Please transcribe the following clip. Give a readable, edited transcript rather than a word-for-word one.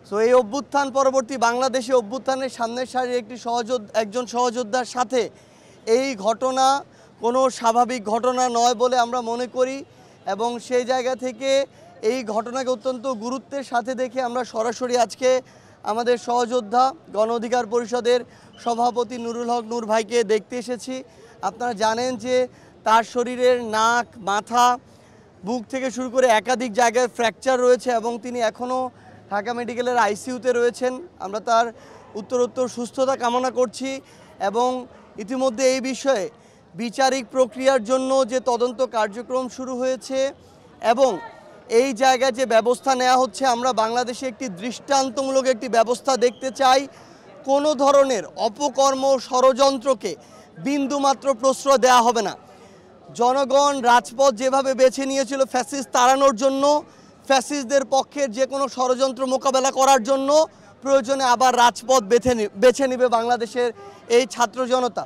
So এই অভ্যুত্থান পরবর্তী বাংলাদেশে অভ্যুত্থানের সামনের সারির একজন সহযোদ্ধার সাথে এই ঘটনা কোনো স্বাভাবিক ঘটনা নয় বলে আমরা মনে করি এবং সেই জায়গা থেকে এই ঘটনাকে অত্যন্ত গুরুত্বের সাথে দেখে আমরা সরাসরি আজকে আমাদের সহযোদ্ধা গণ অধিকার পরিষদের সভাপতি নুরুল হক নূর ভাইকে দেখতে এসেছি। আপনারা জানেন যে তার শরীরের নাক, মাথা, বুক থেকে শুরু করে একাধিক জায়গায় ফ্র্যাকচার রয়েছে এবং তিনি এখনও ঢাকা মেডিকেলের আইসিইউতে রয়েছেন। আমরা তার উত্তরোত্তর সুস্থতা কামনা করছি এবং ইতিমধ্যে এই বিষয়ে বিচারিক প্রক্রিয়ার জন্য যে তদন্ত কার্যক্রম শুরু হয়েছে এবং এই জায়গায় যে ব্যবস্থা নেওয়া হচ্ছে, আমরা বাংলাদেশে একটি দৃষ্টান্তমূলক একটি ব্যবস্থা দেখতে চাই। কোনো ধরনের অপকর্ম, ষড়যন্ত্রকে বিন্দুমাত্র প্রশ্রয় দেওয়া হবে না। জনগণ রাজপথ যেভাবে বেছে নিয়েছিল ফ্যাসিস্ট তাড়ানোর জন্য, ফ্যাসিস্টদের পক্ষের যে কোনো ষড়যন্ত্র মোকাবেলা করার জন্য প্রয়োজনে আবার রাজপথ বেছে নেবে বাংলাদেশের এই ছাত্র জনতা।